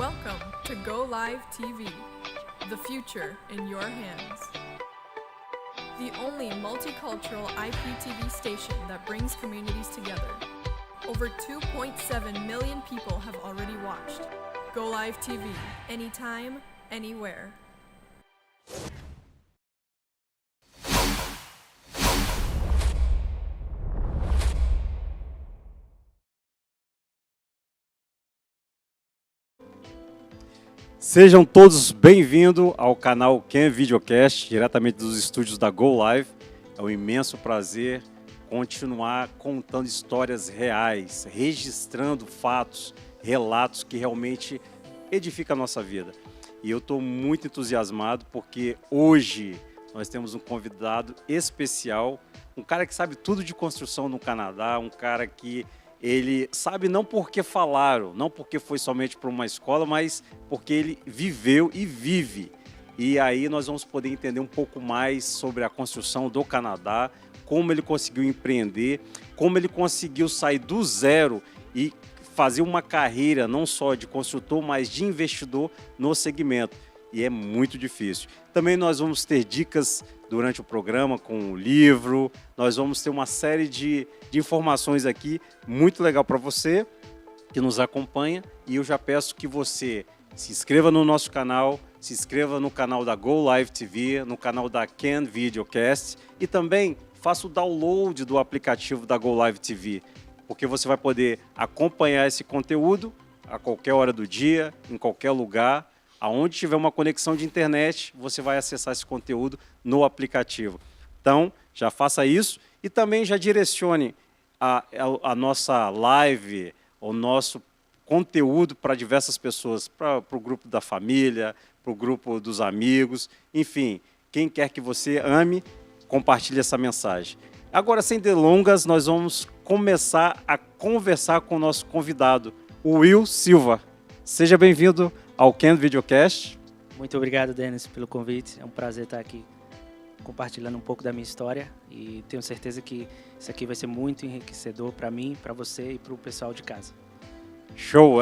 Welcome to Go Live TV, the future in your hands. The only multicultural IPTV station that brings communities together. Over 2.7 million people have already watched. Go Live TV, anytime, anywhere. Sejam todos bem-vindos ao canal Ken Videocast, diretamente dos estúdios da Go Live. É um imenso prazer continuar contando histórias reais, registrando fatos, relatos que realmente edificam a nossa vida. E eu estou muito entusiasmado porque hoje nós temos um convidado especial, um cara que sabe tudo de construção no Canadá, um cara que ele sabe não porque falaram, não porque foi somente para uma escola, mas porque ele viveu e vive. E aí nós vamos poder entender um pouco mais sobre a construção do Canadá, como ele conseguiu empreender, como ele conseguiu sair do zero e fazer uma carreira não só de construtor, mas de investidor no segmento. E é muito difícil. Também nós vamos ter dicas durante o programa com o livro, nós vamos ter uma série de informações aqui, muito legal para você que nos acompanha. E eu já peço que você se inscreva no nosso canal, se inscreva no canal da Go Live TV, no canal da Ken Videocast e também faça o download do aplicativo da Go Live TV, porque você vai poder acompanhar esse conteúdo a qualquer hora do dia, em qualquer lugar. Aonde tiver uma conexão de internet, você vai acessar esse conteúdo no aplicativo. Então, já faça isso e também já direcione a nossa live, o nosso conteúdo para diversas pessoas, para o grupo da família, para o grupo dos amigos, enfim, quem quer que você ame, compartilhe essa mensagem. Agora, sem delongas, nós vamos começar a conversar com o nosso convidado, o Will Silva. Seja bem-vindo ao Ken Videocast. Muito obrigado, Denis, pelo convite. É um prazer estar aqui compartilhando um pouco da minha história e tenho certeza que isso aqui vai ser muito enriquecedor para mim, para você e para o pessoal de casa. Show!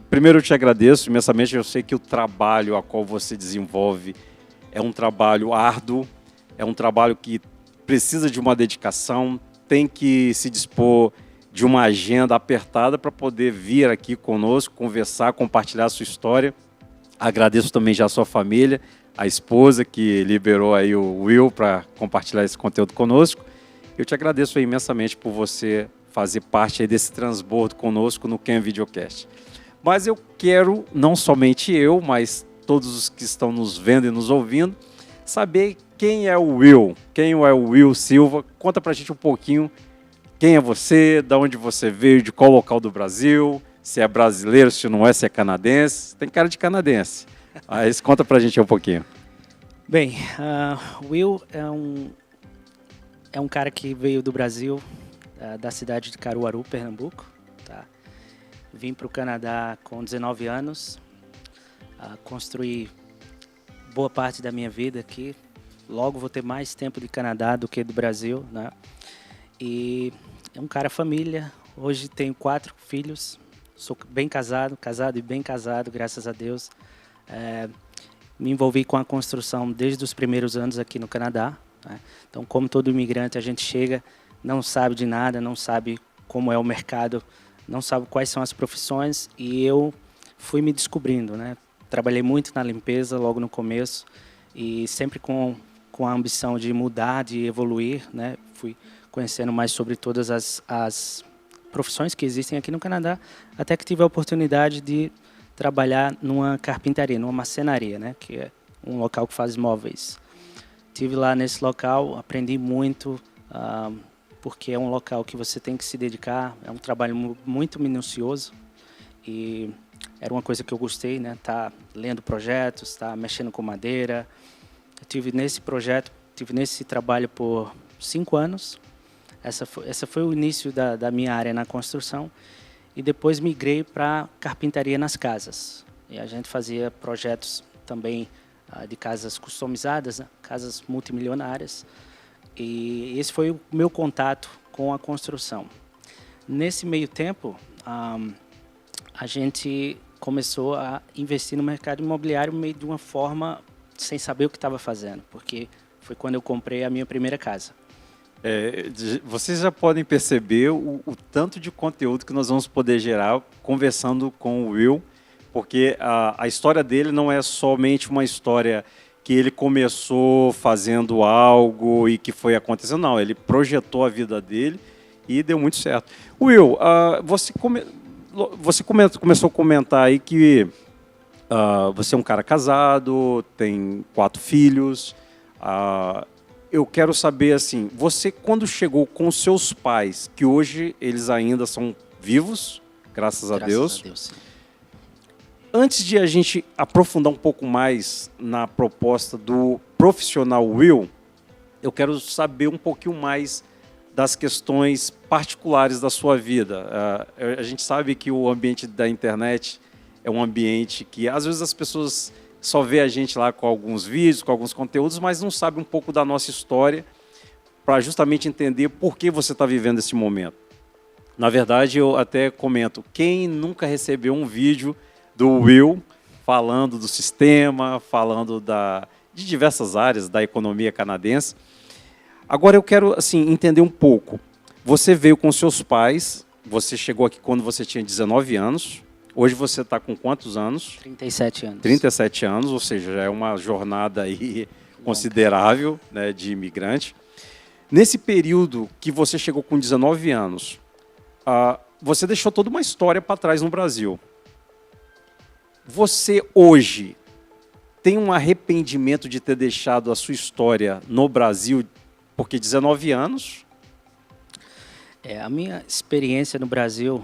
Primeiro eu te agradeço imensamente. Eu sei que o trabalho a qual você desenvolve é um trabalho árduo, é um trabalho que precisa de uma dedicação, tem que se dispor de uma agenda apertada para poder vir aqui conosco, conversar, compartilhar a sua história. Agradeço também já a sua família, a esposa que liberou aí o Will para compartilhar esse conteúdo conosco. Eu te agradeço imensamente por você fazer parte aí desse transbordo conosco no Ken Videocast. Mas eu quero, não somente eu, mas todos os que estão nos vendo e nos ouvindo, saber quem é o Will, quem é o Will Silva. Conta pra gente um pouquinho. Quem é você, de onde você veio, de qual local do Brasil, se é brasileiro, se não é, se é canadense. Tem cara de canadense, mas conta pra gente um pouquinho. Bem, Will é um cara que veio do Brasil, da cidade de Caruaru, Pernambuco. Tá? Vim para o Canadá com 19 anos, construí boa parte da minha vida aqui. Logo vou ter mais tempo de Canadá do que do Brasil, né? E é um cara família. Hoje tenho 4 filhos. Sou bem casado e bem casado, graças a Deus. Me envolvi com a construção desde os primeiros anos aqui no Canadá, né? Então, como todo imigrante, a gente chega, não sabe de nada, não sabe como é o mercado, não sabe quais são as profissões, e eu fui me descobrindo, né? Trabalhei muito na limpeza logo no começo e sempre com a ambição de mudar, de evoluir, né? Fui conhecendo mais sobre todas as profissões que existem aqui no Canadá, até que tive a oportunidade de trabalhar numa carpintaria, numa marcenaria, né? Que é um local que faz móveis. Tive lá nesse local, aprendi muito, porque é um local que você tem que se dedicar, é um trabalho muito minucioso e era uma coisa que eu gostei, né? Tá lendo projetos, tá mexendo com madeira. Eu tive nesse trabalho por 5 anos. Essa foi o início da minha área na construção. E depois migrei para carpintaria nas casas. E a gente fazia projetos também de casas customizadas, né? Casas multimilionárias. E esse foi o meu contato com a construção. Nesse meio tempo, a gente começou a investir no mercado imobiliário meio de uma forma sem saber o que estava fazendo, porque foi quando eu comprei a minha primeira casa. Vocês já podem perceber o tanto de conteúdo que nós vamos poder gerar conversando com o Will, porque a história dele não é somente uma história que ele começou fazendo algo e que foi acontecendo, não. Ele projetou a vida dele e deu muito certo. Will, você começou a comentar aí que você é um cara casado, tem 4 filhos. Eu quero saber, assim, você quando chegou com seus pais, que hoje eles ainda são vivos, graças a Deus. Sim. Antes de a gente aprofundar um pouco mais na proposta do profissional Will, eu quero saber um pouquinho mais das questões particulares da sua vida. A gente sabe que o ambiente da internet é um ambiente que, às vezes, as pessoas só vê a gente lá com alguns vídeos, com alguns conteúdos, mas não sabe um pouco da nossa história para justamente entender por que você está vivendo esse momento. Na verdade, eu até comento, quem nunca recebeu um vídeo do Will falando do sistema, falando de diversas áreas da economia canadense. Agora eu quero assim, entender um pouco. Você veio com seus pais, você chegou aqui quando você tinha 19 anos, hoje você está com quantos anos? 37 anos. 37 anos, ou seja, já é uma jornada aí considerável, né, de imigrante. Nesse período que você chegou com 19 anos, você deixou toda uma história para trás no Brasil. Você hoje tem um arrependimento de ter deixado a sua história no Brasil, porque 19 anos? A minha experiência no Brasil,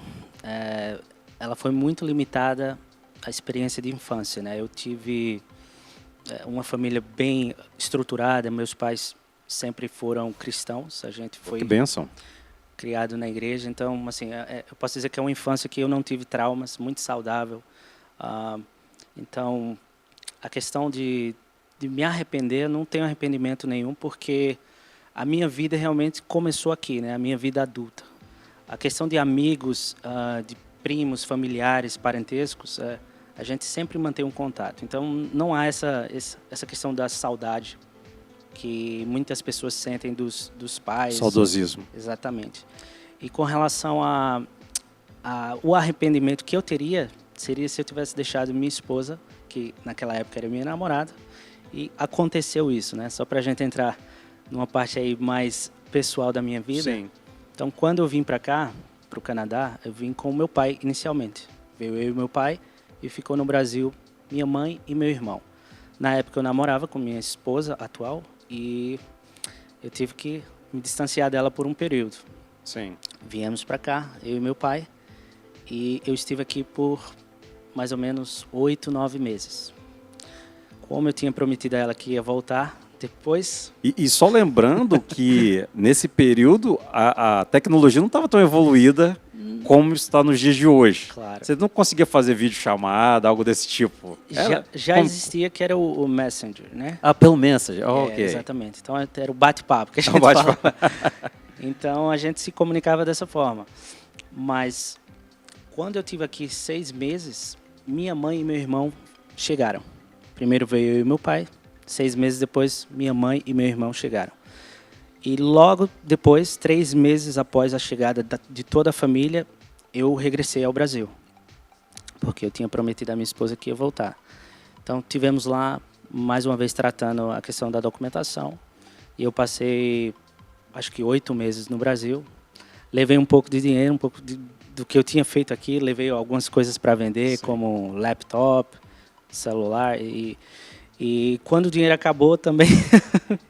ela foi muito limitada à experiência de infância, né? Eu tive uma família bem estruturada, meus pais sempre foram cristãos, a gente foi que bênção. Criado na igreja, então, assim, eu posso dizer que é uma infância que eu não tive traumas, muito saudável. Então, a questão de me arrepender, eu não tenho arrependimento nenhum, porque a minha vida realmente começou aqui, né? A minha vida adulta. A questão de amigos, de primos, familiares, parentescos, a gente sempre mantém um contato. Então, não há essa questão da saudade que muitas pessoas sentem dos pais. Saudosismo. Exatamente. E com relação o arrependimento que eu teria, seria se eu tivesse deixado minha esposa, que naquela época era minha namorada, e aconteceu isso, né? Só para a gente entrar numa parte aí mais pessoal da minha vida. Sim. Então, quando eu vim para cá, para o Canadá, eu vim com o meu pai inicialmente. Veio eu e meu pai e ficou no Brasil minha mãe e meu irmão. Na época eu namorava com minha esposa atual e eu tive que me distanciar dela por um período. Sim. Viemos para cá, eu e meu pai, e eu estive aqui por mais ou menos 8, 9 meses. Como eu tinha prometido a ela que ia voltar depois... E só lembrando que nesse período a tecnologia não estava tão evoluída como está nos dias de hoje. Claro. Você não conseguia fazer videochamada, algo desse tipo? Já existia, que era o Messenger, né? Pelo Messenger, ok. Exatamente. Então era o bate-papo que a gente falava. Então a gente se comunicava dessa forma. Mas quando eu tive aqui 6 meses, minha mãe e meu irmão chegaram. Primeiro veio eu e meu pai. 6 meses depois, minha mãe e meu irmão chegaram. E logo depois, 3 meses após a chegada de toda a família, eu regressei ao Brasil. Porque eu tinha prometido à minha esposa que ia voltar. Então, tivemos lá, mais uma vez, tratando a questão da documentação. E eu passei, acho que 8 meses no Brasil. Levei um pouco de dinheiro, um pouco do que eu tinha feito aqui. Levei algumas coisas para vender, sim, como laptop, celular e quando o dinheiro acabou também...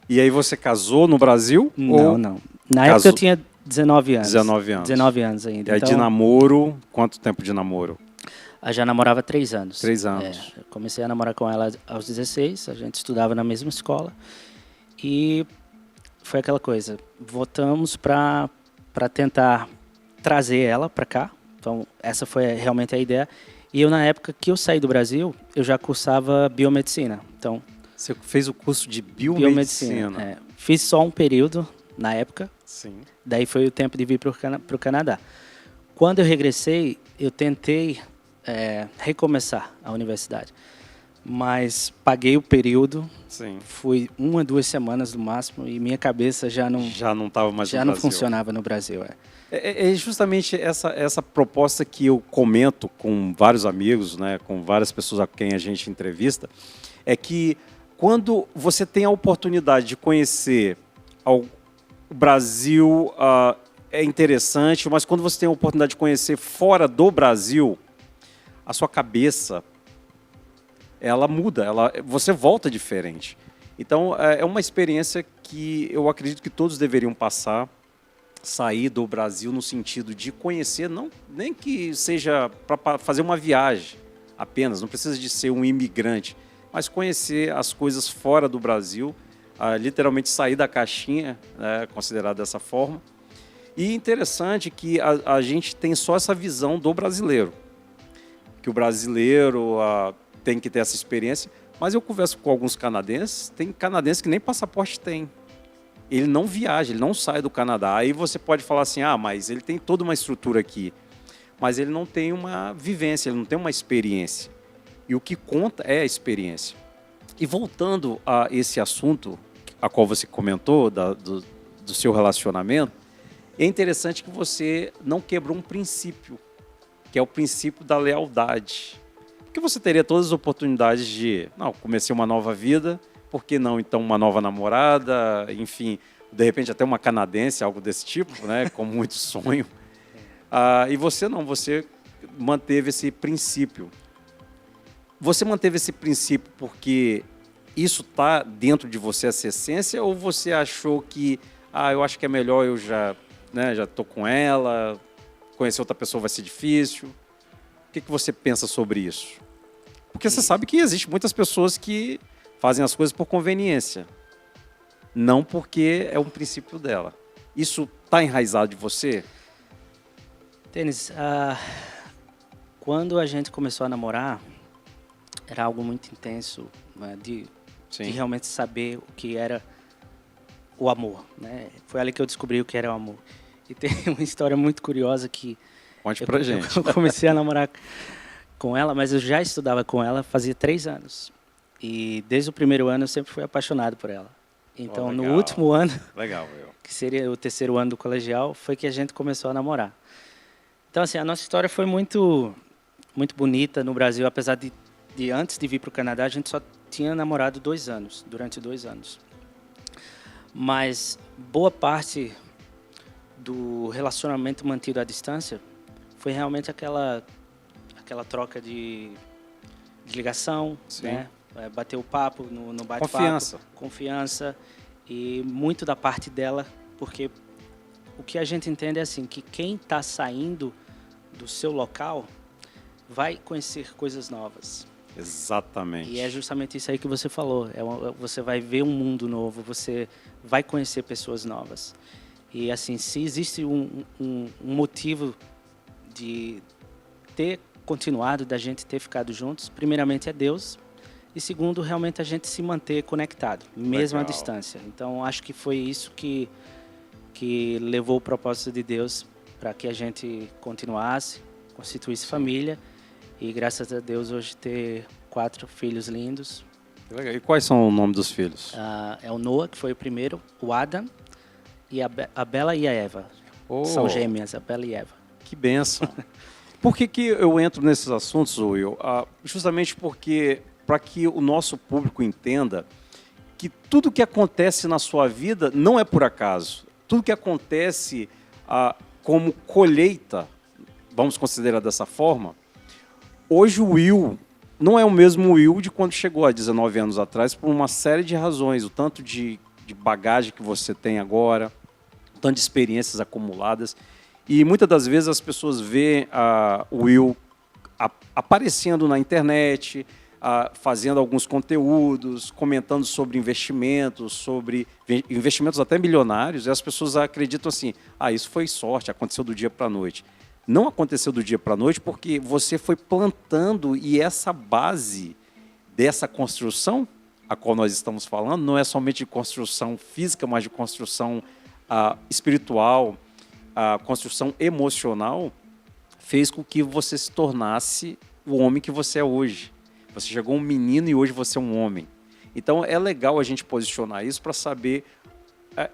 E aí você casou no Brasil? Não. Na época eu tinha 19 anos. 19 anos. 19 anos ainda. E aí, então, de namoro, quanto tempo de namoro? Eu já namorava 3 anos. 3 anos. Eu comecei a namorar com ela aos 16, a gente estudava na mesma escola. E foi aquela coisa, votamos para tentar trazer ela para cá. Então, essa foi realmente a ideia. E eu, na época que eu saí do Brasil, eu já cursava biomedicina. Então, você fez o curso de biomedicina? Fiz só um período na época. Sim. Daí foi o tempo de vir para o Canadá. Quando eu regressei, eu tentei recomeçar a universidade. Mas paguei o período, Sim. fui 1 a 2 semanas no máximo e minha cabeça já não estava mais já no não Brasil. funcionava no Brasil. É justamente essa proposta que eu comento com vários amigos, né, com várias pessoas a quem a gente entrevista, é que quando você tem a oportunidade de conhecer o Brasil, é interessante, mas quando você tem a oportunidade de conhecer fora do Brasil, a sua cabeça, ela muda, você volta diferente. Então, é uma experiência que eu acredito que todos deveriam passar, sair do Brasil no sentido de conhecer, nem que seja para fazer uma viagem apenas, não precisa de ser um imigrante, mas conhecer as coisas fora do Brasil, literalmente sair da caixinha, né, considerado dessa forma. E interessante que a gente tem só essa visão do brasileiro, que o brasileiro tem que ter essa experiência, mas eu converso com alguns canadenses, tem canadenses que nem passaporte tem. Ele não viaja, ele não sai do Canadá. Aí você pode falar assim, mas ele tem toda uma estrutura aqui, mas ele não tem uma vivência, ele não tem uma experiência. E o que conta é a experiência. E voltando a esse assunto, a qual você comentou, do seu relacionamento, é interessante que você não quebrou um princípio, que é o princípio da lealdade. Porque você teria todas as oportunidades de, comecei uma nova vida, por que não então uma nova namorada, enfim, de repente até uma canadense, algo desse tipo, né, com muito sonho. E você não, você manteve esse princípio. Você manteve esse princípio porque isso está dentro de você, essa essência, ou você achou que, eu acho que é melhor eu já estou com ela, conhecer outra pessoa vai ser difícil? O que você pensa sobre isso? Porque você sabe que existem muitas pessoas que fazem as coisas por conveniência, não porque é um princípio dela. Isso está enraizado de você? Denis, quando a gente começou a namorar, era algo muito intenso, né, de realmente saber o que era o amor, né? Foi ali que eu descobri o que era o amor. E tem uma história muito curiosa que... Conte pra gente. Eu comecei a namorar com ela, mas eu já estudava com ela fazia 3 anos. E desde o primeiro ano eu sempre fui apaixonado por ela. Então, no último ano, que seria o 3º ano do colegial, foi que a gente começou a namorar. Então, assim, a nossa história foi muito, muito bonita no Brasil, apesar de antes de vir para o Canadá, a gente só tinha namorado 2 anos, durante 2 anos. Mas boa parte do relacionamento mantido à distância foi realmente aquela troca de ligação, né? Bater o papo no bate-papo. Confiança. E muito da parte dela, porque o que a gente entende é assim, que quem está saindo do seu local vai conhecer coisas novas. Exatamente. E é justamente isso aí que você falou. Você vai ver um mundo novo, você vai conhecer pessoas novas. E assim, se existe um motivo de ter continuado, da gente ter ficado juntos, primeiramente é Deus. E segundo, realmente a gente se manter conectado, mesmo à distância. Então, acho que foi isso que levou o propósito de Deus para que a gente continuasse, constituísse família. E graças a Deus hoje ter 4 filhos lindos. Legal. E quais são o nome dos filhos? É o Noah, que foi o primeiro, o Adam, e a Bela e a Eva. São gêmeas, a Bela e a Eva. Que bênção. Por que eu entro nesses assuntos, Will? Justamente porque, para que o nosso público entenda que tudo que acontece na sua vida não é por acaso. Tudo que acontece como colheita, vamos considerar dessa forma, hoje o Will não é o mesmo Will de quando chegou há 19 anos atrás, por uma série de razões. O tanto de bagagem que você tem agora, o tanto de experiências acumuladas. E muitas das vezes as pessoas veem o Will aparecendo na internet, fazendo alguns conteúdos, comentando sobre investimentos até milionários, e as pessoas acreditam assim, isso foi sorte, aconteceu do dia para a noite. Não aconteceu do dia para a noite porque você foi plantando, e essa base dessa construção, a qual nós estamos falando, não é somente de construção física, mas de construção espiritual, a construção emocional, fez com que você se tornasse o homem que você é hoje. Você chegou um menino e hoje você é um homem. Então é legal a gente posicionar isso para saber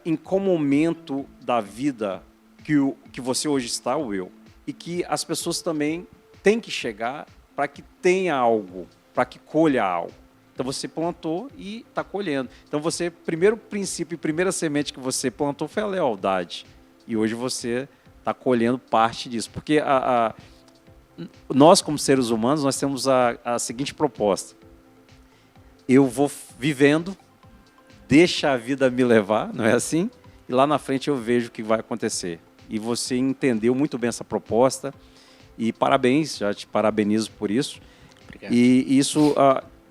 em qual momento da vida que você hoje está, Will, e que as pessoas também têm que chegar para que tenha algo, para que colha algo. Então você plantou e está colhendo. Então você, primeiro princípio, primeira semente que você plantou foi a lealdade. E hoje você está colhendo parte disso. Porque nós, como seres humanos, nós temos a seguinte proposta. Eu vou vivendo, deixa a vida me levar, não é assim? E lá na frente eu vejo o que vai acontecer. E você entendeu muito bem essa proposta. E parabéns, já te parabenizo por isso. Obrigado. E isso,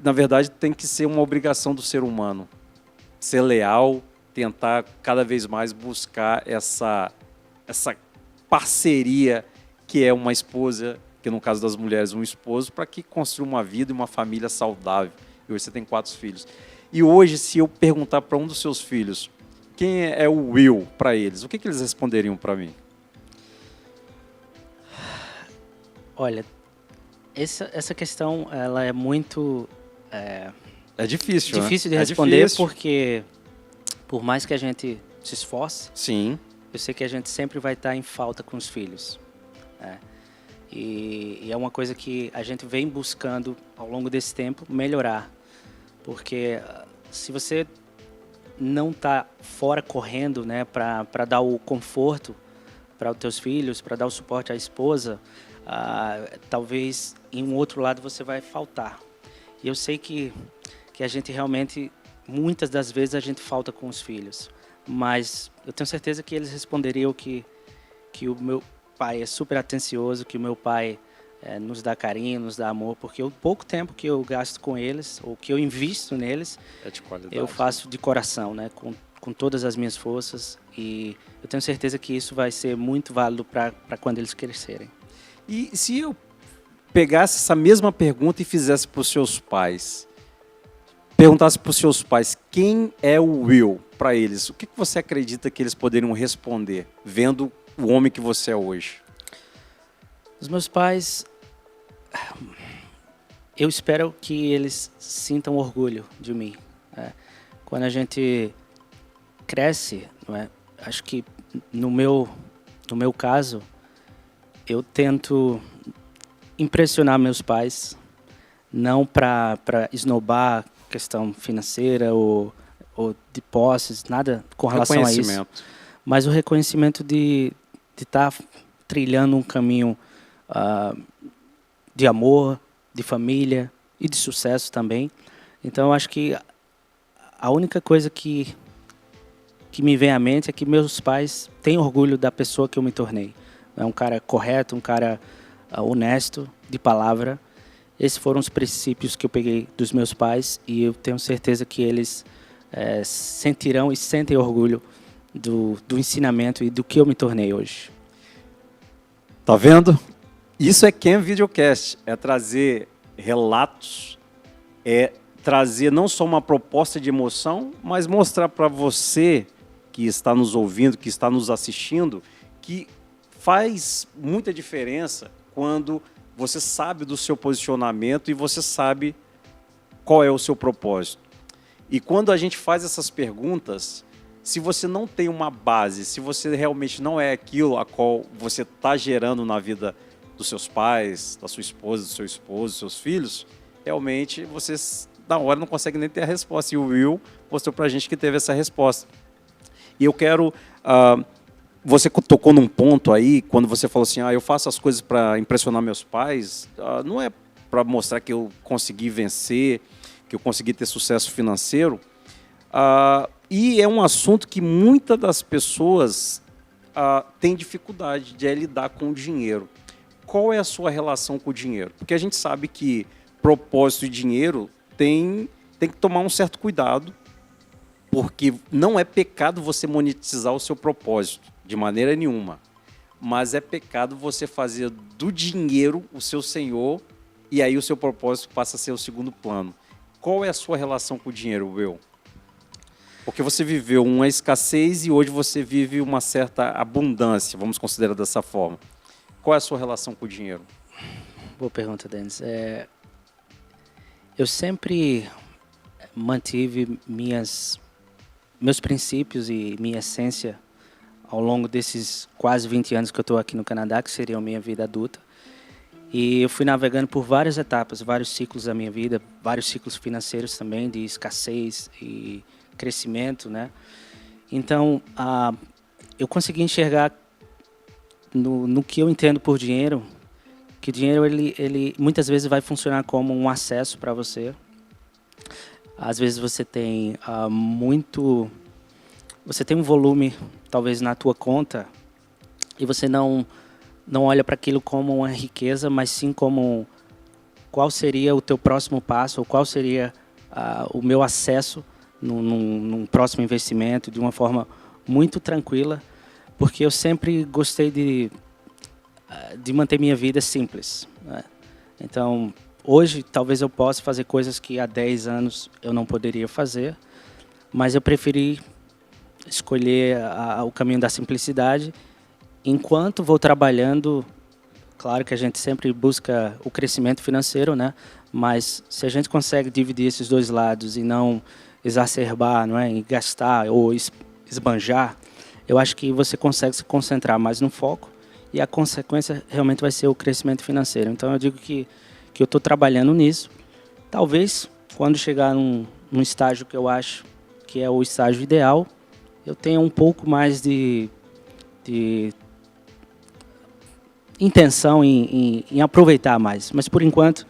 na verdade, tem que ser uma obrigação do ser humano. Ser leal, tentar cada vez mais buscar essa parceria que é uma esposa, que no caso das mulheres, um esposo, para que construa uma vida e uma família saudável. E hoje você tem 4 filhos. E hoje, se eu perguntar para um dos seus filhos quem é o Will para eles, o que eles responderiam para mim? Olha, essa questão ela é muito É difícil, né? difícil de É responder, difícil. porque por mais que a gente se esforce, Sim. eu sei que a gente sempre vai estar em falta com os filhos. Né? E é uma coisa que a gente vem buscando ao longo desse tempo melhorar. Porque se você não está fora correndo, né, para dar o conforto para os teus filhos, para dar o suporte à esposa, talvez em um outro lado você vai faltar. E eu sei que a gente realmente, muitas das vezes, a gente falta com os filhos. Mas eu tenho certeza que eles responderiam que o meu pai é super atencioso, que o meu pai nos dá carinho, nos dá amor, porque o pouco tempo que eu gasto com eles, ou que eu invisto neles, É de qualidade. eu faço de coração, né? Com todas as minhas forças. E eu tenho certeza que isso vai ser muito válido para quando eles crescerem. E se eu pegasse essa mesma pergunta e fizesse para os seus pais, perguntasse para os seus pais quem é o Will para eles, o que você acredita que eles poderiam responder, vendo o homem que você é hoje? Os meus pais, eu espero que eles sintam orgulho de mim. Né? Quando a gente cresce, não é? Acho que no meu caso, eu tento impressionar meus pais, não para esnobar questão financeira ou de posses, nada com relação a isso. Mas o reconhecimento de estar trilhando um caminho de amor, de família e de sucesso também. Então, eu acho que a única coisa que me vem à mente é que meus pais têm orgulho da pessoa que eu me tornei. É um cara correto, um cara honesto, de palavra. Esses foram os princípios que eu peguei dos meus pais e eu tenho certeza que eles sentirão e sentem orgulho do ensinamento e do que eu me tornei hoje. Tá vendo? Isso é Ken Videocast, é trazer relatos, é trazer não só uma proposta de emoção, mas mostrar para você que está nos ouvindo, que está nos assistindo, que faz muita diferença quando você sabe do seu posicionamento e você sabe qual é o seu propósito. E quando a gente faz essas perguntas, se você não tem uma base, se você realmente não é aquilo a qual você está gerando na vida dos seus pais, da sua esposa, do seu esposo, dos seus filhos, realmente você, na hora, não consegue nem ter a resposta. E o Will mostrou para a gente que teve essa resposta. E eu quero... você tocou num ponto aí, quando você falou assim, eu faço as coisas para impressionar meus pais, não é para mostrar que eu consegui vencer, que eu consegui ter sucesso financeiro. E é um assunto que muitas das pessoas têm dificuldade de lidar com o dinheiro. Qual é a sua relação com o dinheiro? Porque a gente sabe que propósito e dinheiro tem que tomar um certo cuidado, porque não é pecado você monetizar o seu propósito, de maneira nenhuma. Mas é pecado você fazer do dinheiro o seu senhor e aí o seu propósito passa a ser o segundo plano. Qual é a sua relação com o dinheiro, Will? Porque você viveu uma escassez e hoje você vive uma certa abundância, vamos considerar dessa forma. Qual é a sua relação com o dinheiro? Boa pergunta, Denis. Eu sempre mantive meus princípios e minha essência ao longo desses quase 20 anos que eu estou aqui no Canadá, que seria a minha vida adulta. E eu fui navegando por várias etapas, vários ciclos da minha vida, vários ciclos financeiros também, de escassez e crescimento, né? Então, eu consegui enxergar no que eu entendo por dinheiro, que o dinheiro ele muitas vezes vai funcionar como um acesso para você. Às vezes você tem você tem um volume talvez na tua conta e você não olha para aquilo como uma riqueza, mas sim como qual seria o teu próximo passo, ou qual seria o meu acesso num próximo investimento de uma forma muito tranquila, porque eu sempre gostei de manter minha vida simples, né? Então, hoje, talvez eu possa fazer coisas que há 10 anos eu não poderia fazer, mas eu preferi escolher o caminho da simplicidade. Enquanto vou trabalhando, claro que a gente sempre busca o crescimento financeiro, né? Mas se a gente consegue dividir esses dois lados e não exacerbar, não é? E gastar ou esbanjar, eu acho que você consegue se concentrar mais no foco e a consequência realmente vai ser o crescimento financeiro. Então eu digo que eu estou trabalhando nisso. Talvez quando chegar num estágio que eu acho que é o estágio ideal, eu tenha um pouco mais de intenção em aproveitar mais. Mas por enquanto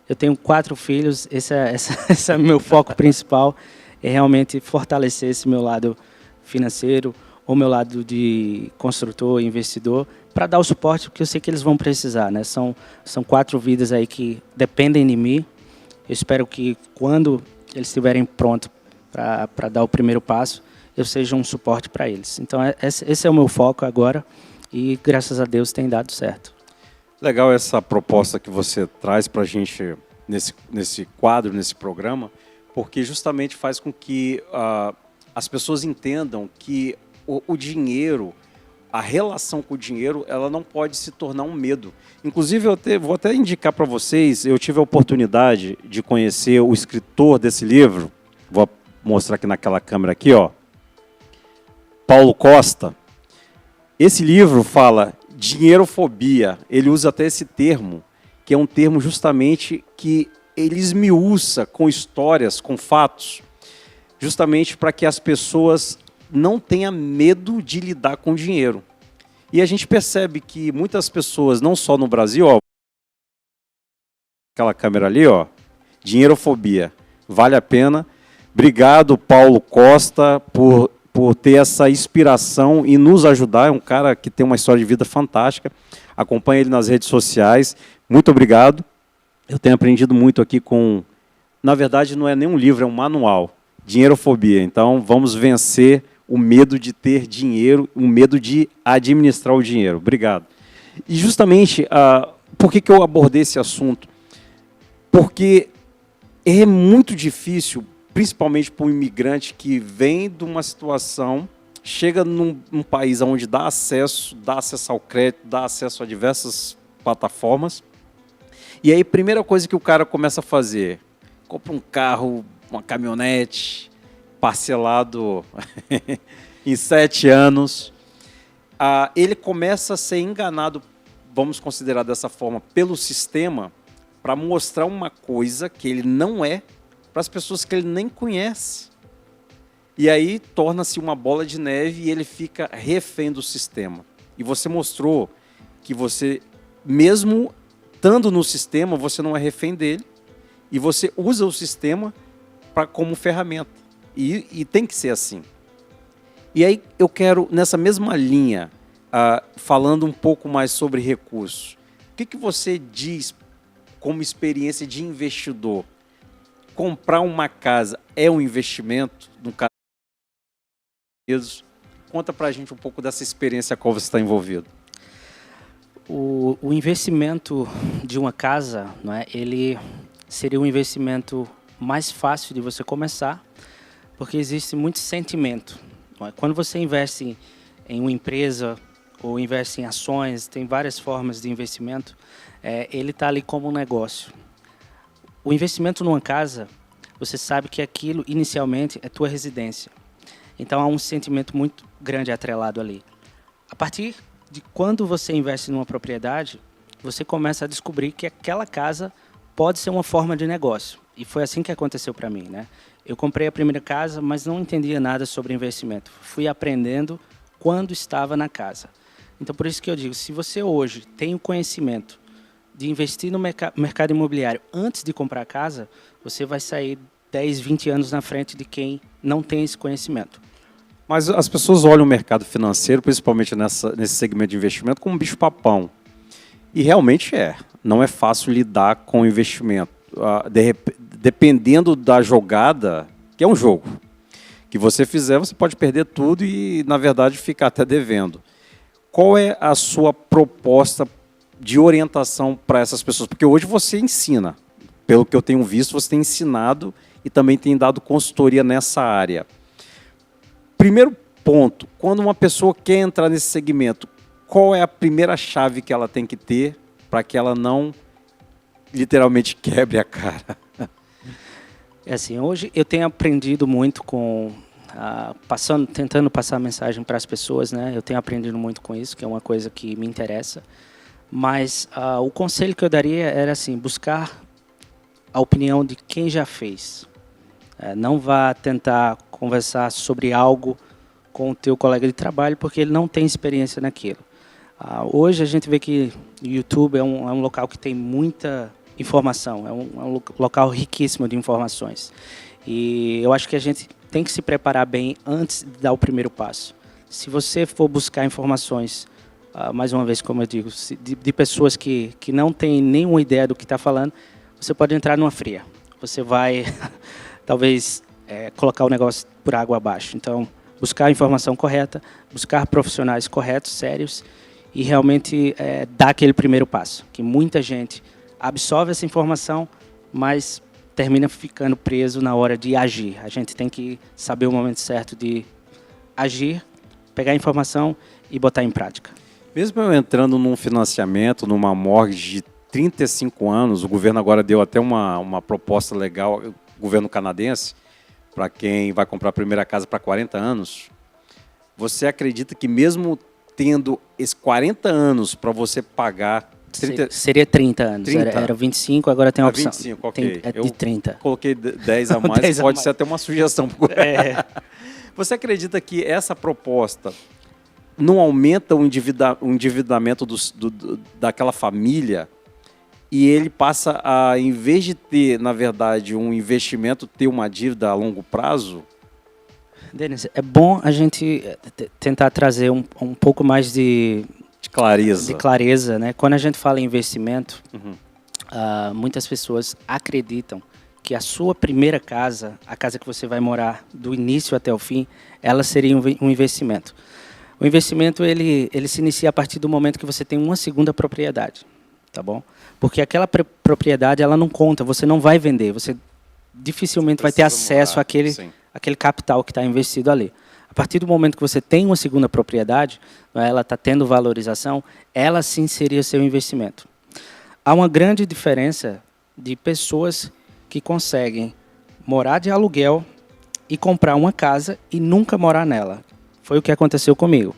eu tenho 4 filhos, esse é o meu foco principal, é realmente fortalecer esse meu lado financeiro, ou meu lado de construtor, investidor, para dar o suporte que eu sei que eles vão precisar, né? São 4 vidas aí que dependem de mim. Eu espero que quando eles estiverem prontos para dar o primeiro passo, eu seja um suporte para eles. Então esse é o meu foco agora e graças a Deus tem dado certo. Legal essa proposta que você traz para a gente nesse quadro, nesse programa, porque justamente faz com que as pessoas entendam que o dinheiro, a relação com o dinheiro, ela não pode se tornar um medo. Inclusive, vou até indicar para vocês, eu tive a oportunidade de conhecer o escritor desse livro, vou mostrar aqui naquela câmera aqui, ó, Paulo Costa. Esse livro fala dinheirofobia, ele usa até esse termo, que é um termo justamente que ele esmiuça com histórias, com fatos, justamente para que as pessoas não tenha medo de lidar com dinheiro. E a gente percebe que muitas pessoas, não só no Brasil, ó, aquela câmera ali, ó, dinheirofobia, vale a pena. Obrigado, Paulo Costa, por ter essa inspiração e nos ajudar. É um cara que tem uma história de vida fantástica. Acompanhe ele nas redes sociais. Muito obrigado. Eu tenho aprendido muito aqui com... Na verdade, não é nem um livro, é um manual. Dinheirofobia. Então, vamos vencer o medo de ter dinheiro, o medo de administrar o dinheiro. Obrigado. E justamente, por que eu abordei esse assunto? Porque é muito difícil, principalmente para um imigrante que vem de uma situação, chega num país onde dá acesso ao crédito, dá acesso a diversas plataformas, e aí a primeira coisa que o cara começa a fazer, compra um carro, uma caminhonete, parcelado em 7 anos, ele começa a ser enganado, vamos considerar dessa forma, pelo sistema, para mostrar uma coisa que ele não é, para as pessoas que ele nem conhece. E aí torna-se uma bola de neve e ele fica refém do sistema. E você mostrou que você, mesmo estando no sistema, você não é refém dele, e você usa o sistema como ferramenta. E tem que ser assim. E aí eu quero, nessa mesma linha, falando um pouco mais sobre recursos, o que você diz como experiência de investidor? Comprar uma casa é um investimento? Conta pra gente um pouco dessa experiência a qual você está envolvido. O investimento de uma casa, não é, ele seria um investimento mais fácil de você começar, porque existe muito sentimento. Não é? Quando você investe em uma empresa ou investe em ações, tem várias formas de investimento, ele está ali como um negócio. O investimento numa casa, você sabe que aquilo inicialmente é tua residência. Então há um sentimento muito grande atrelado ali. A partir de quando você investe numa propriedade, você começa a descobrir que aquela casa pode ser uma forma de negócio. E foi assim que aconteceu para mim, né? Eu comprei a primeira casa, mas não entendia nada sobre investimento. Fui aprendendo quando estava na casa. Então, por isso que eu digo, se você hoje tem o conhecimento de investir no mercado imobiliário antes de comprar a casa, você vai sair 10, 20 anos na frente de quem não tem esse conhecimento. Mas as pessoas olham o mercado financeiro, principalmente nesse segmento de investimento, como um bicho-papão. E realmente não é fácil lidar com o investimento. Dependendo da jogada, que é um jogo, que você fizer, você pode perder tudo e, na verdade, ficar até devendo. Qual é a sua proposta de orientação para essas pessoas? Porque hoje você ensina, pelo que eu tenho visto, você tem ensinado e também tem dado consultoria nessa área. Primeiro ponto, quando uma pessoa quer entrar nesse segmento, qual é a primeira chave que ela tem que ter para que ela não literalmente quebre a cara? É assim, hoje eu tenho aprendido muito com tentando passar a mensagem para as pessoas, né? Eu tenho aprendido muito com isso, que é uma coisa que me interessa. Mas o conselho que eu daria era assim, buscar a opinião de quem já fez. Não vá tentar conversar sobre algo com o teu colega de trabalho, porque ele não tem experiência naquilo. Hoje a gente vê que o YouTube é um local que tem muita informação, é um local riquíssimo de informações. E eu acho que a gente tem que se preparar bem antes de dar o primeiro passo. Se você for buscar informações, mais uma vez, como eu digo, de pessoas que não têm nenhuma ideia do que está falando, você pode entrar numa fria. Você vai, talvez, colocar o negócio por água abaixo. Então, buscar a informação correta, buscar profissionais corretos, sérios, e realmente dar aquele primeiro passo. Que muita gente absorve essa informação, mas termina ficando preso na hora de agir. A gente tem que saber o momento certo de agir, pegar a informação e botar em prática. Mesmo eu entrando num financiamento, numa mortgage de 35 anos, o governo agora deu até uma proposta legal, o governo canadense, para quem vai comprar a primeira casa para 40 anos. Você acredita que mesmo tendo esses 40 anos para você pagar... Seria 30 anos, 30? Era 25, agora tem uma opção. 25, ok. É de 30. Coloquei 10 a mais, 10 pode ser até uma sugestão. Você acredita que essa proposta não aumenta o endividamento daquela família e ele passa a, em vez de ter, na verdade, um investimento, ter uma dívida a longo prazo? Denis, é bom a gente tentar trazer um pouco mais de clareza, né? Quando a gente fala em investimento, muitas pessoas acreditam que a sua primeira casa, a casa que você vai morar do início até o fim, ela seria um investimento. O investimento ele se inicia a partir do momento que você tem uma segunda propriedade, tá bom? Porque aquela propriedade ela não conta, você não vai vender, você dificilmente vai ter acesso àquele capital que está investido ali. A partir do momento que você tem uma segunda propriedade, ela está tendo valorização, ela sim seria seu investimento. Há uma grande diferença de pessoas que conseguem morar de aluguel e comprar uma casa e nunca morar nela. Foi o que aconteceu comigo.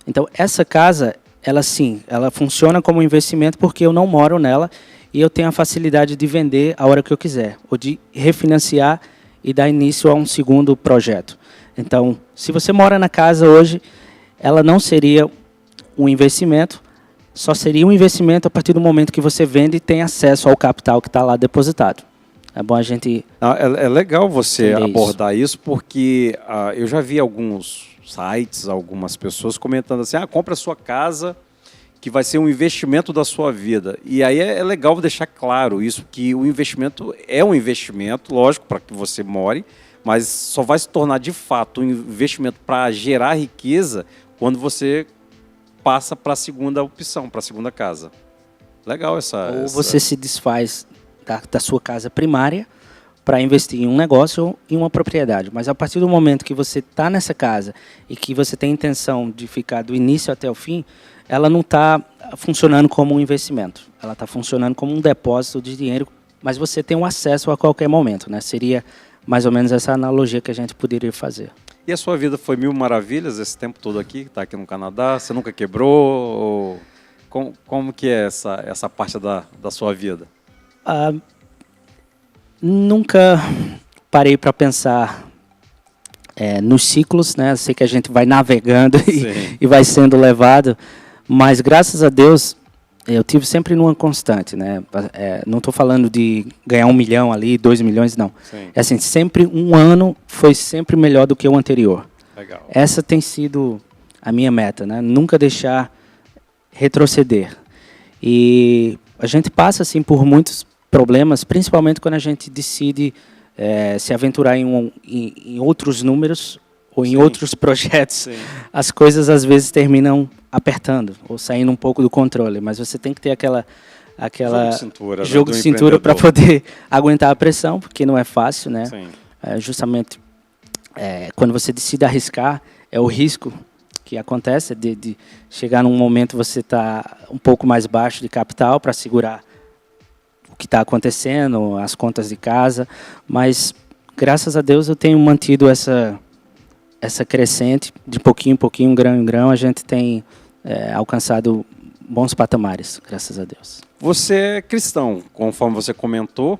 Então, essa casa, ela funciona como investimento porque eu não moro nela e eu tenho a facilidade de vender a hora que eu quiser, ou de refinanciar e dar início a um segundo projeto. Então, se você mora na casa hoje, ela não seria um investimento, só seria um investimento a partir do momento que você vende e tem acesso ao capital que está lá depositado. É bom a gente... É legal você abordar isso, porque eu já vi alguns sites, algumas pessoas comentando assim, compra a sua casa, que vai ser um investimento da sua vida. E aí é legal deixar claro isso, que o investimento é um investimento, lógico, para que você more, mas só vai se tornar de fato um investimento para gerar riqueza quando você passa para a segunda opção, para a segunda casa. Legal essa... Ou você se desfaz da sua casa primária, para investir em um negócio ou em uma propriedade. Mas a partir do momento que você está nessa casa e que você tem intenção de ficar do início até o fim, ela não está funcionando como um investimento. Ela está funcionando como um depósito de dinheiro, mas você tem um acesso a qualquer momento, né? Seria mais ou menos essa analogia que a gente poderia fazer. E a sua vida foi mil maravilhas esse tempo todo aqui, está aqui no Canadá? Você nunca quebrou? Como que é essa parte da sua vida? Nunca parei para pensar nos ciclos, né? Eu sei que a gente vai navegando e vai sendo levado, mas graças a Deus eu tive sempre numa constante, né? Não estou falando de ganhar 1 milhão ali, 2 milhões, não. Sim. É assim, sempre um ano foi sempre melhor do que o anterior. Legal. Essa tem sido a minha meta, né? Nunca deixar retroceder. E a gente passa assim por muitos problemas, principalmente quando a gente decide se aventurar em outros números ou em outros projetos. Sim. As coisas às vezes terminam apertando ou saindo um pouco do controle, mas você tem que ter aquela jogo de cintura para poder aguentar a pressão, porque não é fácil, né? Sim. Justamente quando você decide arriscar, é o risco que acontece de chegar num momento você está um pouco mais baixo de capital para segurar o que está acontecendo, as contas de casa, mas graças a Deus eu tenho mantido essa crescente, de pouquinho em pouquinho, grão em grão, a gente tem alcançado bons patamares, graças a Deus. Você é cristão, conforme você comentou,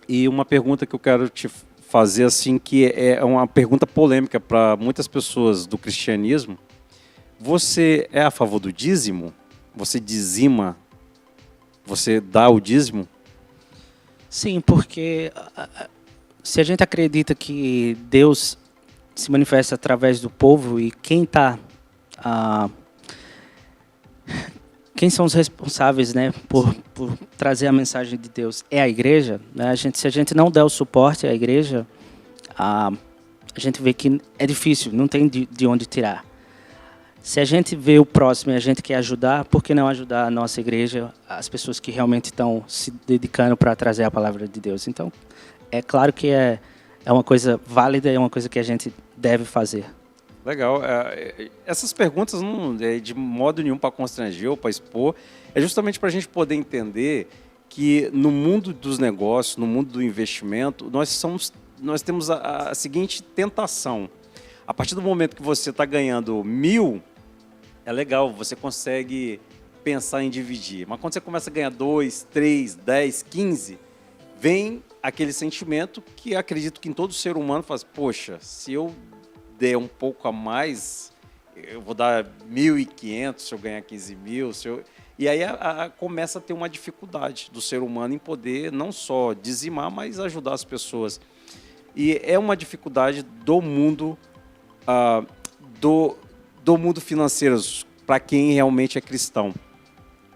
e uma pergunta que eu quero te fazer, assim, que é uma pergunta polêmica para muitas pessoas do cristianismo. Você é a favor do dízimo? Você dizima? Você dá o dízimo? Sim, porque se a gente acredita que Deus se manifesta através do povo e quem são os responsáveis, né, por trazer a mensagem de Deus é a igreja, né? Se a gente não der o suporte à igreja, a gente vê que é difícil, não tem de onde tirar. Se a gente vê o próximo e a gente quer ajudar, por que não ajudar a nossa igreja, as pessoas que realmente estão se dedicando para trazer a palavra de Deus? Então, é claro que é uma coisa válida, é uma coisa que a gente deve fazer. Legal. Essas perguntas não é de modo nenhum para constranger ou para expor. É justamente para a gente poder entender que no mundo dos negócios, no mundo do investimento, nós temos a seguinte tentação. A partir do momento que você está ganhando 1.000, é legal, você consegue pensar em dividir. Mas quando você começa a ganhar 2, 3, 10, 15, vem aquele sentimento que acredito que em todo ser humano faz, poxa, se eu der um pouco a mais, eu vou dar 1.500 se eu ganhar 15 mil. E aí começa a ter uma dificuldade do ser humano em poder não só dizimar, mas ajudar as pessoas. E é uma dificuldade do mundo do mundo financeiro, para quem realmente é cristão.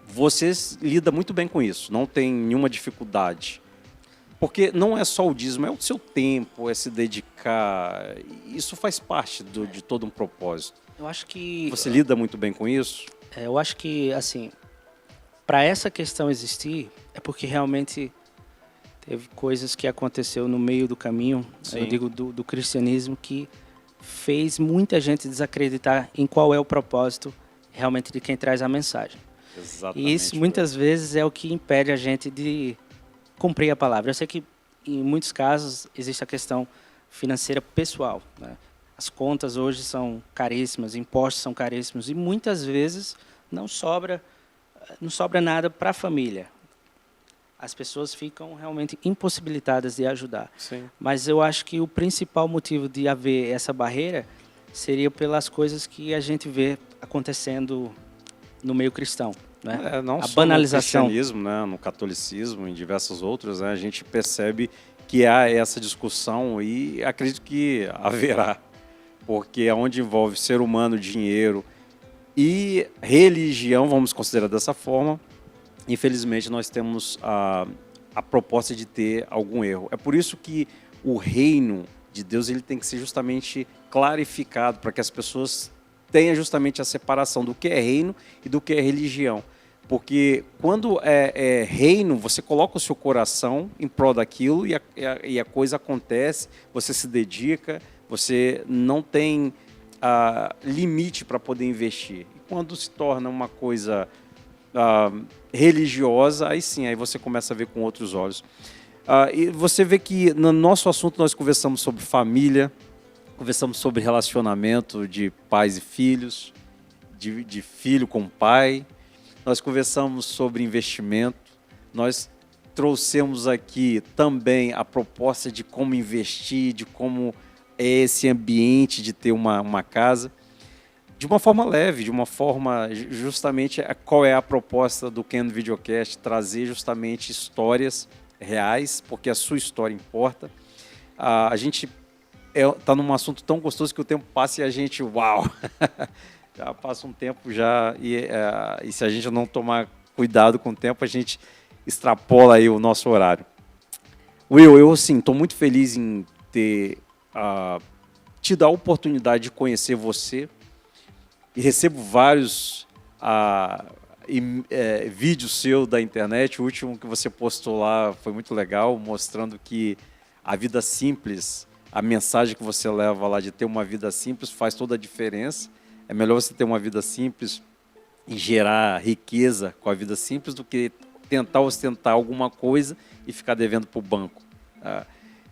Você lida muito bem com isso, não tem nenhuma dificuldade. Porque não é só o dízimo, é o seu tempo, é se dedicar. Isso faz parte de todo um propósito. Eu acho que você lida muito bem com isso? Eu acho que, assim, para essa questão existir, é porque realmente teve coisas que aconteceu no meio do caminho, eu digo do cristianismo, que fez muita gente desacreditar em qual é o propósito realmente de quem traz a mensagem. Exatamente. E isso muitas vezes é o que impede a gente de cumprir a palavra. Eu sei que em muitos casos existe a questão financeira pessoal, né? As contas hoje são caríssimas, impostos são caríssimos e muitas vezes não sobra nada para a família. As pessoas ficam realmente impossibilitadas de ajudar. Sim. Mas eu acho que o principal motivo de haver essa barreira seria pelas coisas que a gente vê acontecendo no meio cristão, né? Não a só banalização. No cristianismo, né, no catolicismo, em diversos outros, né, a gente percebe que há essa discussão e acredito que haverá, porque é onde envolve ser humano, dinheiro e religião, vamos considerar dessa forma. Infelizmente, nós temos a proposta de ter algum erro. É por isso que o reino de Deus ele tem que ser justamente clarificado para que as pessoas tenham justamente a separação do que é reino e do que é religião. Porque quando é reino, você coloca o seu coração em prol daquilo e a coisa acontece, você se dedica, você não tem limite para poder investir. E quando se torna uma coisa religiosa, aí sim, aí você começa a ver com outros olhos. E você vê que no nosso assunto nós conversamos sobre família, conversamos sobre relacionamento de pais e filhos, de filho com pai. Nós conversamos sobre investimento, nós trouxemos aqui também a proposta de como investir, de como é esse ambiente de ter uma casa, de uma forma leve, de uma forma justamente qual é a proposta do Ken Videocast, trazer justamente histórias reais, porque a sua história importa. A gente está num assunto tão gostoso que o tempo passa e a gente, uau! Já passa um tempo já e se a gente não tomar cuidado com o tempo, a gente extrapola aí o nosso horário. Will, eu assim, estou muito feliz em ter te dar a oportunidade de conhecer você e recebo vários vídeos seus da internet. O último que você postou lá foi muito legal, mostrando que a vida simples, a mensagem que você leva lá de ter uma vida simples faz toda a diferença. É melhor você ter uma vida simples e gerar riqueza com a vida simples do que tentar ostentar alguma coisa e ficar devendo para o banco.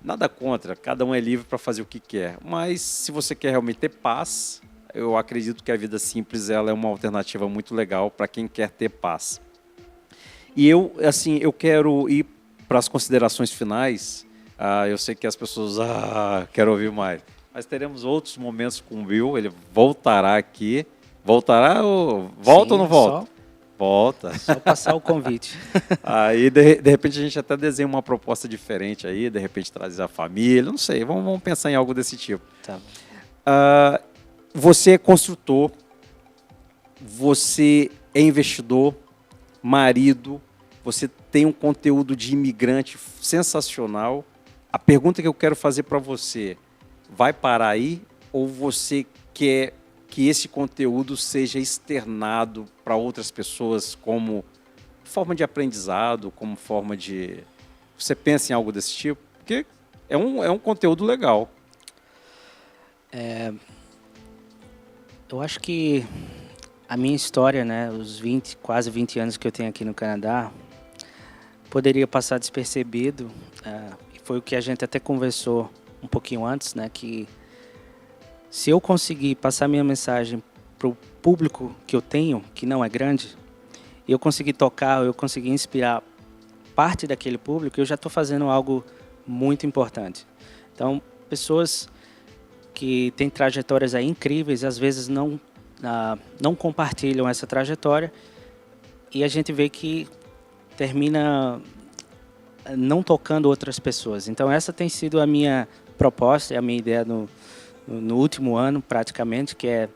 Nada contra, cada um é livre para fazer o que quer. Mas se você quer realmente ter paz, eu acredito que a vida simples ela é uma alternativa muito legal para quem quer ter paz. E eu quero ir para as considerações finais. Eu sei que as pessoas quero ouvir mais. Mas teremos outros momentos com o Will, ele voltará aqui. Voltará ou volta? Sim, ou não volta? Volta. Só passar o convite. Aí, de repente, a gente até desenha uma proposta diferente aí, de repente trazer a família, não sei, vamos pensar em algo desse tipo. Tá. Você é construtor, você é investidor, marido, você tem um conteúdo de imigrante sensacional. A pergunta que eu quero fazer para você, vai parar aí ou você quer que esse conteúdo seja externado para outras pessoas como forma de aprendizado, como forma de... Você pensa em algo desse tipo? Porque é um conteúdo legal. Eu acho que a minha história, né, os quase 20 anos que eu tenho aqui no Canadá, poderia passar despercebido. E foi o que a gente até conversou um pouquinho antes, né, que se eu conseguir passar minha mensagem para o público que eu tenho, que não é grande, e eu conseguir tocar, eu conseguir inspirar parte daquele público, eu já estou fazendo algo muito importante. Então, pessoas que têm trajetórias aí incríveis, às vezes não compartilham essa trajetória, e a gente vê que termina não tocando outras pessoas. Então, essa tem sido a minha proposta, a minha ideia no último ano, praticamente, que é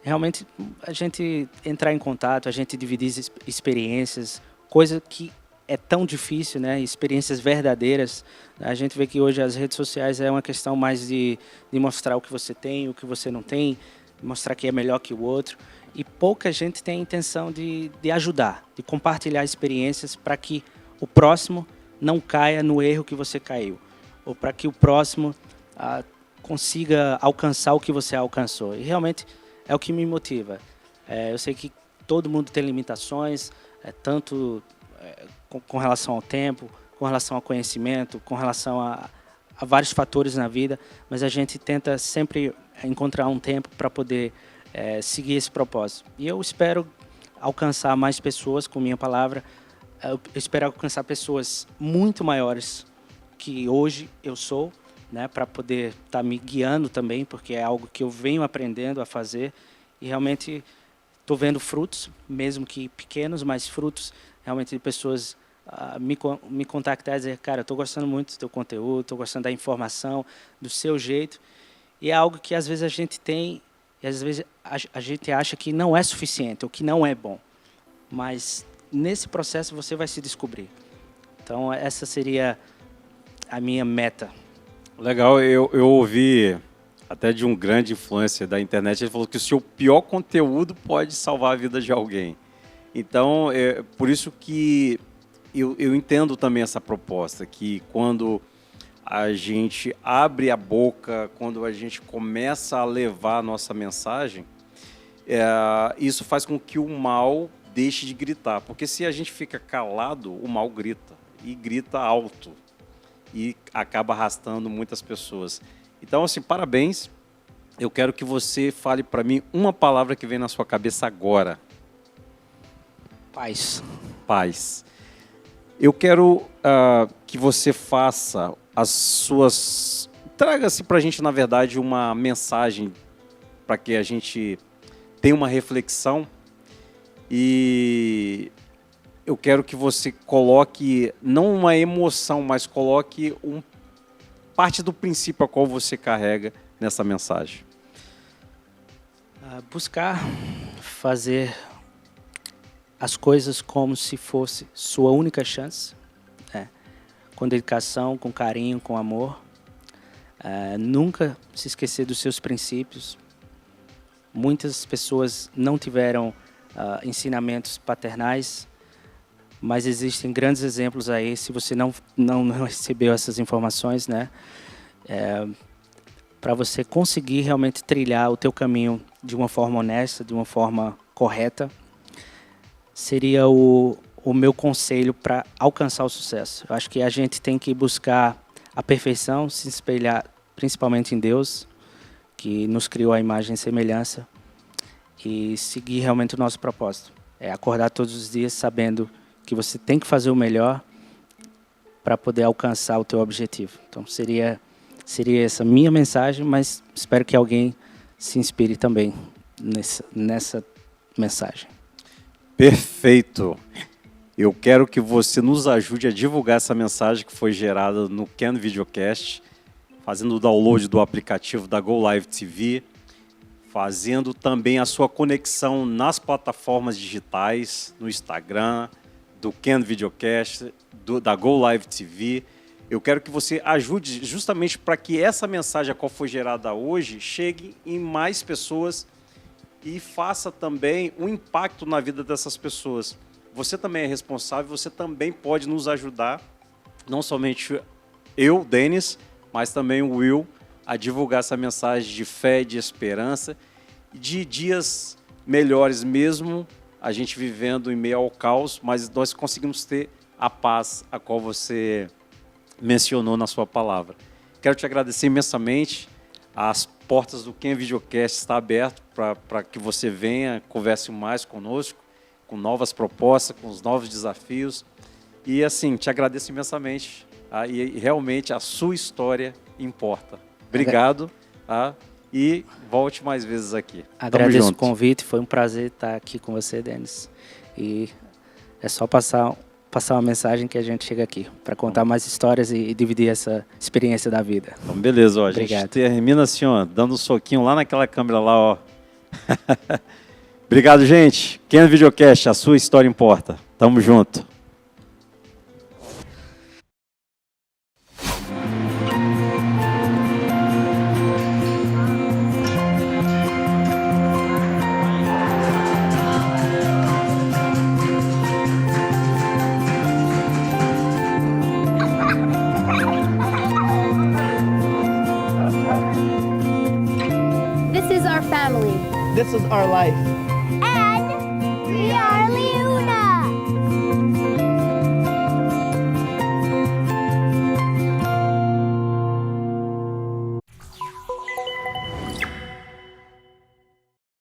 realmente a gente entrar em contato, a gente dividir experiências, coisa que é tão difícil, né? Experiências verdadeiras. A gente vê que hoje as redes sociais é uma questão mais de mostrar o que você tem, o que você não tem, mostrar que é melhor que o outro. E pouca gente tem a intenção de ajudar, de compartilhar experiências para que o próximo não caia no erro que você caiu, ou para que o próximo consiga alcançar o que você alcançou. E realmente é o que me motiva. Eu sei que todo mundo tem limitações, tanto com relação ao tempo, com relação ao conhecimento, com relação a vários fatores na vida, mas a gente tenta sempre encontrar um tempo para poder seguir esse propósito. E eu espero alcançar mais pessoas com minha palavra. Eu espero alcançar pessoas muito maiores que hoje eu sou, né, para poder estar me guiando também, porque é algo que eu venho aprendendo a fazer e realmente estou vendo frutos, mesmo que pequenos, mas frutos realmente de pessoas me contactar e dizer, cara, eu estou gostando muito do teu conteúdo, estou gostando da informação, do seu jeito, e é algo que às vezes a gente tem e às vezes a gente acha que não é suficiente ou que não é bom, mas nesse processo você vai se descobrir. Então essa seria a minha meta. Legal, eu ouvi até de um grande influencer da internet, ele falou que o seu pior conteúdo pode salvar a vida de alguém. Então, é por isso que eu entendo também essa proposta, que quando a gente abre a boca, quando a gente começa a levar a nossa mensagem, isso faz com que o mal deixe de gritar. Porque se a gente fica calado, o mal grita, e grita alto, e acaba arrastando muitas pessoas. Então, assim, parabéns. Eu quero que você fale para mim uma palavra que vem na sua cabeça agora. Paz. Paz. Eu quero que você faça as suas... Traga-se para a gente, na verdade, uma mensagem para que a gente tenha uma reflexão. E eu quero que você coloque, não uma emoção, mas coloque parte do princípio a qual você carrega nessa mensagem. Buscar fazer as coisas como se fosse sua única chance, com dedicação, com carinho, com amor. Nunca se esquecer dos seus princípios. Muitas pessoas não tiveram ensinamentos paternais, mas existem grandes exemplos aí. Se você não recebeu essas informações, né, para você conseguir realmente trilhar o teu caminho de uma forma honesta, de uma forma correta, seria o meu conselho para alcançar o sucesso. Eu acho que a gente tem que buscar a perfeição, se espelhar principalmente em Deus, que nos criou a imagem e semelhança, e seguir realmente o nosso propósito. É acordar todos os dias sabendo que você tem que fazer o melhor para poder alcançar o teu objetivo. Então seria essa minha mensagem, mas espero que alguém se inspire também nessa mensagem. Perfeito. Eu quero que você nos ajude a divulgar essa mensagem que foi gerada no Ken Videocast, fazendo o download do aplicativo da Go Live TV, fazendo também a sua conexão nas plataformas digitais, no Instagram, do Ken Videocast, da Go Live TV. Eu quero que você ajude justamente para que essa mensagem a qual foi gerada hoje chegue em mais pessoas e faça também um impacto na vida dessas pessoas. Você também é responsável, você também pode nos ajudar, não somente eu, Denis, mas também o Will, a divulgar essa mensagem de fé, de esperança, de dias melhores mesmo, a gente vivendo em meio ao caos, mas nós conseguimos ter a paz a qual você mencionou na sua palavra. Quero te agradecer imensamente. As portas do Ken Videocast estão abertas para que você venha, converse mais conosco, com novas propostas, com os novos desafios. E assim, te agradeço imensamente. E realmente a sua história importa. Obrigado. E volte mais vezes aqui. Agradeço o convite, foi um prazer estar aqui com você, Denis. E é só passar uma mensagem que a gente chega aqui, para contar mais histórias e dividir essa experiência da vida. Então, beleza, ó, a Obrigado. gente termina assim, ó, dando um soquinho lá naquela câmera lá, ó. Obrigado, gente. Ken Videocast, a sua história importa. Tamo junto. This is our family. This is our life.